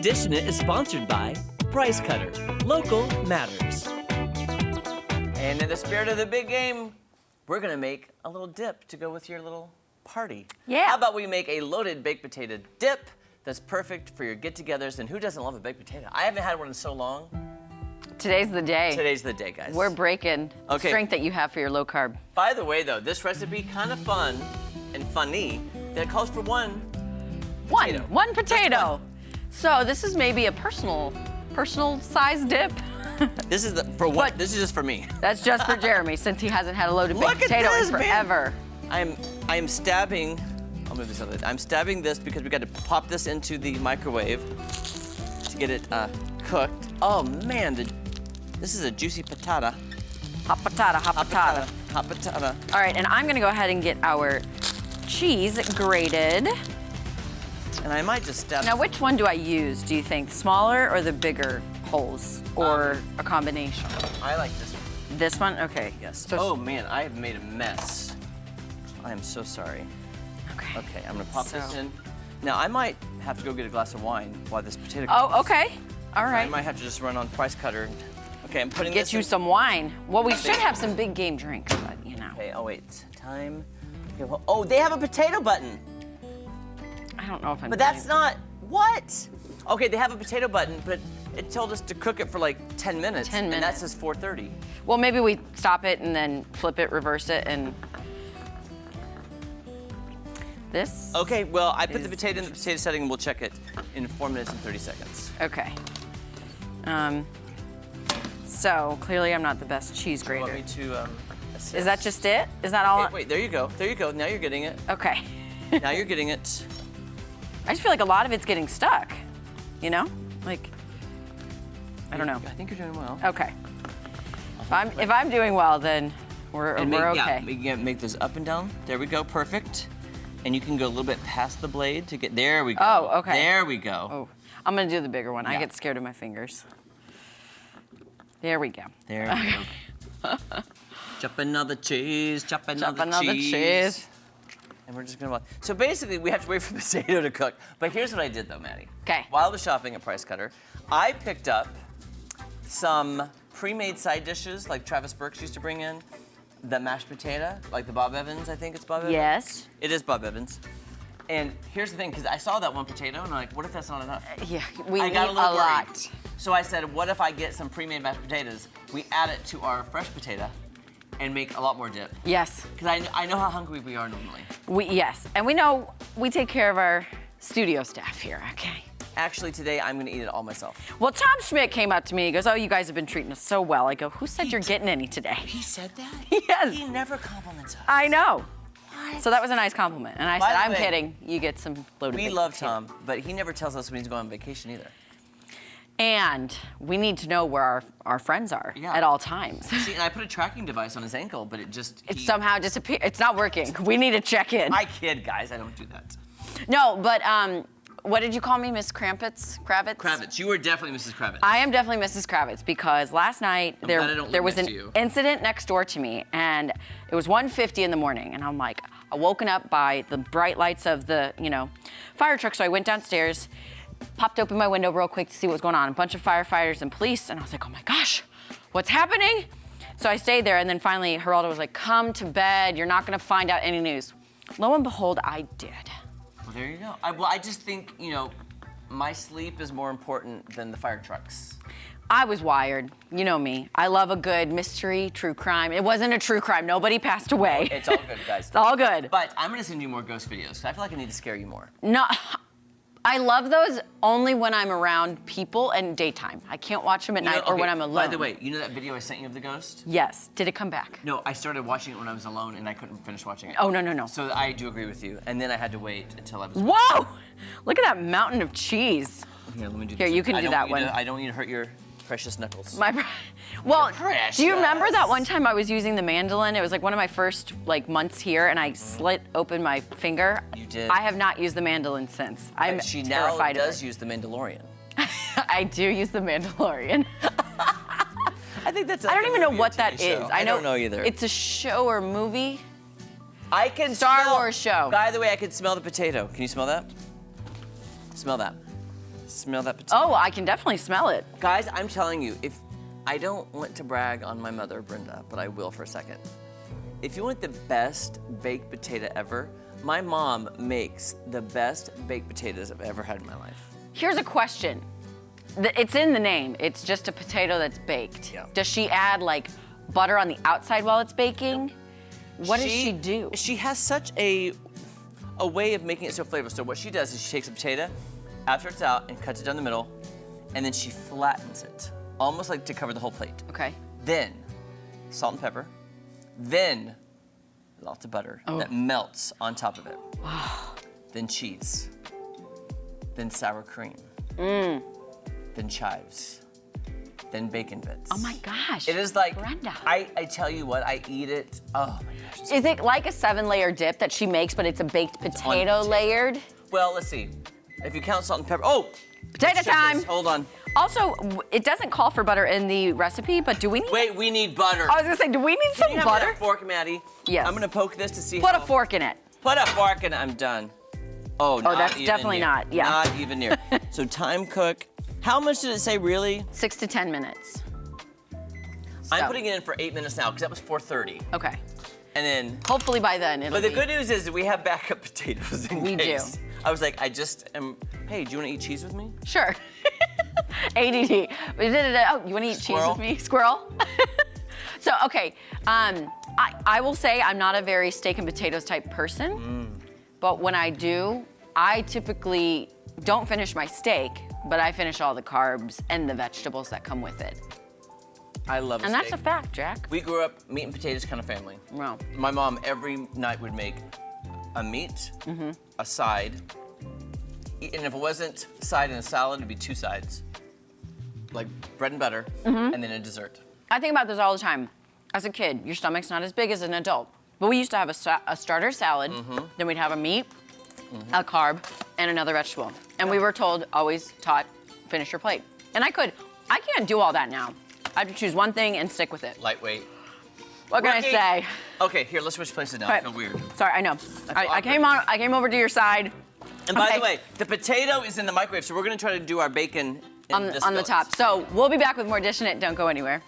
Dishin It is sponsored by Price Cutter. Local matters. And in the spirit of the big game, we're gonna make a little dip to go with your little party. Yeah. How about we make a loaded baked potato dip that's perfect for your get-togethers, and who doesn't love a baked potato? I haven't had one in so long. Today's the day. Today's the day, guys. We're breaking the Okay. strength that you have for your low carb. By the way, though, this recipe kind of fun and funny that calls for one potato. One potato. Just one. So this is maybe a personal size dip. This is for what? But- This is just for me. That's just for Jeremy since he hasn't had a loaded Look baked at potato this, in man. forever. I am stabbing. I'll move this other. I'm stabbing this because we got to pop this into the microwave to get it cooked. Oh man, this is a juicy patata. Hot patata, hot patata. Hot patata. All right, and I'm gonna go ahead and get our cheese grated. And I might just stab. Now, which one do I use, do you think? Smaller or the bigger holes, or a combination? I like this one. This one? Okay. Yes. So, Oh man, I have made a mess. I am so sorry. Okay. Okay, I'm gonna pop this So- in. Now I might have to go get a glass of wine while this potato. Oh, okay. All I right. might have to just run on Price Cutter. Okay, I'm putting Get this you in. some wine. Well, we should have some big game drinks, but you know. Okay, oh wait, time. Okay, well, oh, they have a potato button. I don't know if I'm. But that's not, what? Okay, they have a potato button, but it told us to cook it for like 10 minutes. 10 And that minutes. says 4:30. Well, maybe we stop it and then flip it, reverse it, and. This. Okay, well, I put the Is- potato in the potato setting and we'll check it in 4 minutes and 30 seconds. Okay. So clearly I'm not the best cheese You want grater. me to assist? Is that just it? Is that all? Wait, there you go. There you go. Now you're getting it. Okay. Now you're getting it. I just feel like a lot of it's getting stuck. You know? Like, I don't know. I think you're doing well. Okay. If I'm doing well, then we're And okay. make those up and down. There we go, perfect. And you can go a little bit past the blade to get, there we go. Oh, okay. There we go. Oh, I'm gonna do the bigger one. I Yeah. get scared of my fingers. There we go. There we go. Chop another cheese, chop another cheese. And we're just gonna, so basically we have to wait for the potato to cook. But here's what I did though, Maddie. 'Kay. While I was shopping at Price Cutter, I picked up some pre-made side dishes like Travis Burks used to bring in. The mashed potato, like the Bob Evans, I think it's Bob Evans. Yes. It is Bob Evans. And here's the thing, because I saw that one potato and I'm like, what if that's not enough? Yeah, we I eat got a a little worried. lot. So I said, what if I get some pre-made mashed potatoes, we add it to our fresh potato and make a lot more dip? Yes. Because I know how hungry we are normally. Yes, and we know we take care of our studio staff here, okay? Actually, today I'm gonna eat it all myself. Well, Tom Schmidt came up to me. He goes, "Oh, you guys have been treating us so well." I go, "Who said you're getting any today?" He said that? Yes. He never compliments us. I know. What? So that was a nice compliment. And I By said, the "I'm way, kidding. You get some loaded." We baked love potato." Tom, but he never tells us when he's going on vacation either. And we need to know where our friends are Yeah. at all times. See, and I put a tracking device on his ankle, but it just, It somehow disappeared. It's not working. We need to check in. I kid, guys, I don't do that. No, but what did you call me, Miss Kravitz? Kravitz, you were definitely Mrs. Kravitz. I am definitely Mrs. Kravitz because last night glad I don't there live was next an to you. incident next door to me, and it was 1:50 in the morning, and I'm like, I woken up by the bright lights of the fire truck, so I went downstairs, popped open my window real quick to see what was going on. A bunch of firefighters and police, and I was like, oh my gosh, what's happening? So I stayed there, and then finally Geraldo was like, come to bed, you're not gonna find out any news. Lo and behold, I did. Well, there you go. I just think, my sleep is more important than the fire trucks. I was wired, you know me. I love a good mystery, true crime. It wasn't a true crime, nobody passed away. It's all good, guys. It's all good. But I'm gonna send you more ghost videos, because I feel like I need to scare you more. No, I love those only when I'm around people and daytime. I can't watch them at night or when I'm alone. By the way, you know that video I sent you of the ghost? Yes. Did it come back? No, I started watching it when I was alone and I couldn't finish watching it. Oh, no. So I do agree with you. And then I had to wait until I was. Whoa! Look at that mountain of cheese. Here, let me do Here, this. you can I do don't that want you one. to- I don't want you to hurt your precious knuckles. Well, precious. do you remember that one time I was using the mandolin? It was like one of my first months here, and I slit open my finger. You did. I have not used the mandolin since. I'm She now terrified does of it. use the Mandalorian. I do use the Mandalorian. I think that's. I don't even know what that is. I don't know either. It's a show or movie. I can Star smell, Wars show. By the way, I can smell the potato. Can you smell that? Smell that. Smell that potato. Oh, I can definitely smell it. Guys, I'm telling you, if I don't want to brag on my mother, Brenda, but I will for a second. If you want the best baked potato ever, my mom makes the best baked potatoes I've ever had in my life. Here's a question. It's in the name. It's just a potato that's baked. Yeah. Does she add like butter on the outside while it's baking? What does she do? She has such a way of making it so flavorful. So what she does is she takes a potato after it's out and cuts it down the middle, and then she flattens it, almost like to cover the whole plate. Okay. Then salt and pepper, then lots of butter that melts on top of it. Then cheese, then sour cream, then chives, then bacon bits. Oh my gosh. It is like, Brenda. I tell you what, I eat it, oh my gosh. Is it like a 7-layer dip that she makes, but it's a baked potato layered? Well, let's see. If you count salt and pepper, oh! Potato let's check time. this. Hold on. Also, it doesn't call for butter in the recipe, but do we need? Wait, we need butter. I was gonna say, do we need some Can you have butter? that fork, Maddie? Yes. I'm gonna poke this to see Put how... a fork in it. Put a fork in it, I'm done. Oh, not that's even definitely near. not, yeah. Not even near. So time cook. How much did it say, really? 6 to 10 minutes. I'm So. putting it in for 8 minutes now, because that was 4:30. Okay. And then... Hopefully by then it'll But the be. good news is that we have backup potatoes in We do. case. I was like, I just am... Hey, do you want to eat cheese with me? Sure. ADD. Oh, you want to eat cheese Squirrel? with me? Squirrel? So, okay. I will say I'm not a very steak and potatoes type person. But when I do, I typically don't finish my steak, but I finish all the carbs and the vegetables that come with it. I love a And steak. that's a fact, Jack. We grew up meat and potatoes kind of family. Wow. My mom every night would make a meat, a side, and if it wasn't a side and a salad, it'd be 2 sides. Like bread and butter, and then a dessert. I think about this all the time. As a kid, your stomach's not as big as an adult. But we used to have a starter salad, then we'd have a meat, a carb, and another vegetable. And we were told, always taught, finish your plate. And I can't do all that now. I have to choose one thing and stick with it. Lightweight. What can Rookie. I say? Okay, here, let's switch places now. I feel weird. Sorry, I know. I came over to your side. And by Okay. the way, the potato is in the microwave, so we're gonna try to do our bacon in this on the billet. top. So we'll be back with more Dishin' It. Don't go anywhere.